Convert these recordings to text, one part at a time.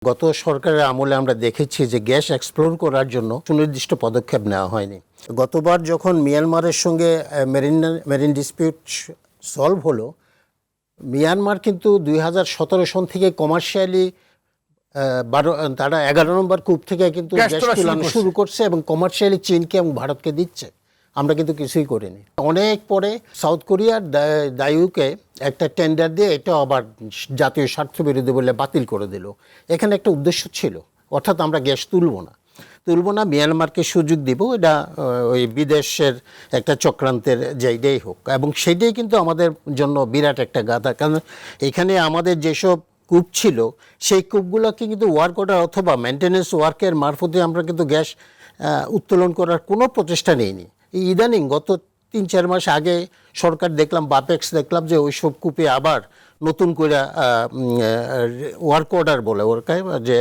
গত সরকারের আমলে আমরা দেখেছি যে গ্যাস এক্সপ্লোর করার জন্য সুনির্দিষ্ট পদক্ষেপ নেওয়া হয়নি। গতবার যখন মিয়ানমারের সঙ্গে মেরিন ডিসপিউট সলভ হলো, মিয়ানমার কিন্তু 2017 সন থেকে কমার্শিয়ালি তারা 11 নম্বর কূপ থেকে কিন্তু গ্যাস গ্যাস তোলা তোলানো শুরু করছে এবং কমার্শিয়ালি চীনকে এবং ভারতকে দিচ্ছে। আমরা কিন্তু কিছুই করিনি। অনেক পরে সাউথ কোরিয়ার দায়ুকে একটা টেন্ডার দিয়ে এটা আবার জাতীয় স্বার্থ বিরোধী বলে বাতিল করে দিল। এখানে একটা উদ্দেশ্য ছিল, অর্থাৎ আমরা গ্যাস তুলব না, মিয়ানমারকে সুযোগ দিব, এটা ওই বিদেশের একটা চক্রান্তের জায়গায় হোক। এবং সেটাই কিন্তু আমাদের জন্য বিরাট একটা গাধা, কারণ এখানে আমাদের যেসব কূপ ছিল সেই কূপগুলোকে কিন্তু ওয়ার্ক অর্ডার অথবা মেনটেন্যান্স ওয়ার্কের মারফতে আমরা কিন্তু গ্যাস উত্তোলন করার কোনো প্রচেষ্টা নেইনি। ইদানিং গত 3-4 মাস আগে সরকার দেখলাম, বাপেক্স দেখলাম যে ওই সব কূপে আবার নতুন করে ওয়ার্ক অর্ডার বলে ওরকে যে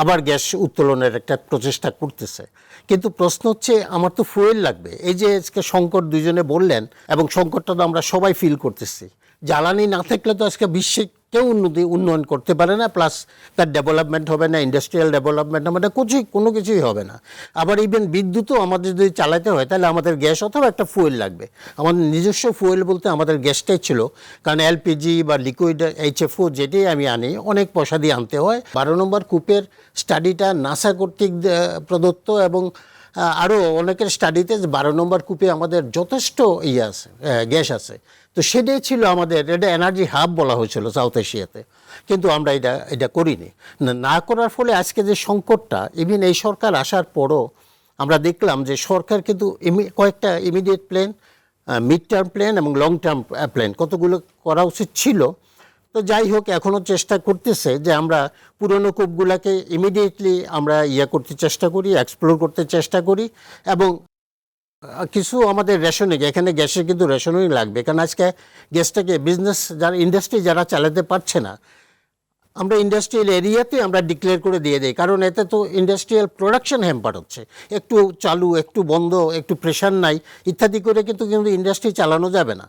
আবার গ্যাস উত্তোলনের একটা প্রচেষ্টা করতেছে। কিন্তু প্রশ্ন হচ্ছে, আমার তো ফুয়েল লাগবে। এই যে আজকে সংকট দুজনে বললেন, এবং সংকটটা তো আমরা সবাই ফিল করতেছি। জ্বালানি না থাকলে তো আজকে বিশ্বে কেউ উন্নয়ন করতে পারে না, প্লাস তার ডেভেলপমেন্ট হবে না, ইন্ডাস্ট্রিয়াল ডেভেলপমেন্ট হবে না, কোনো কিছুই হবে না। আবার ইভেন বিদ্যুৎও আমাদের যদি চালাতে হয় তাহলে আমাদের গ্যাস অথবা একটা ফুয়েল লাগবে। আমাদের নিজস্ব ফুয়েল বলতে আমাদের গ্যাসটাই ছিল, কারণ এলপিজি বা লিকুইড এইচএফও যেটাই আমি আনি অনেক পয়সা দিয়ে আনতে হয়। 12 নম্বর কূপের স্টাডিটা নাসা কর্তৃক প্রদত্ত, এবং আরও অনেকের স্টাডিতে 12 নম্বর কূপে আমাদের যথেষ্ট আছে, গ্যাস আছে। তো সেটাই ছিল আমাদের, এটা এনার্জি হাব বলা হয়েছিল সাউথ এশিয়াতে, কিন্তু আমরা এটা করিনি। না করার ফলে আজকে যে সংকটটা, ইভিন এই সরকার আসার পরও আমরা দেখলাম যে সরকার কিন্তু কয়েকটা immediate plan, mid term plan এবং লং টার্ম প্ল্যান কতগুলো করা উচিত ছিল। তো যাই হোক, এখনও চেষ্টা করতেছে যে আমরা পুরনো কূপগুলোকে ইমিডিয়েটলি আমরা করতে চেষ্টা করি, এক্সপ্লোর করতে চেষ্টা করি, এবং কিছু আমাদের রেশনিং, এখানে গ্যাসের কিন্তু রেশনিং লাগবে, কারণ আজকে গ্যাসটাকে বিজনেস যারা ইন্ডাস্ট্রি যারা চালাতে পারছে না, আমরা ইন্ডাস্ট্রিয়াল এরিয়াতে আমরা ডিক্লেয়ার করে দিয়ে দিই, কারণ এতে তো ইন্ডাস্ট্রিয়াল প্রোডাকশন হ্যাম্পার হচ্ছে। একটু চালু, একটু বন্ধ, একটু প্রেশার নাই ইত্যাদি করে কিন্তু ইন্ডাস্ট্রি চালানো যাবে না।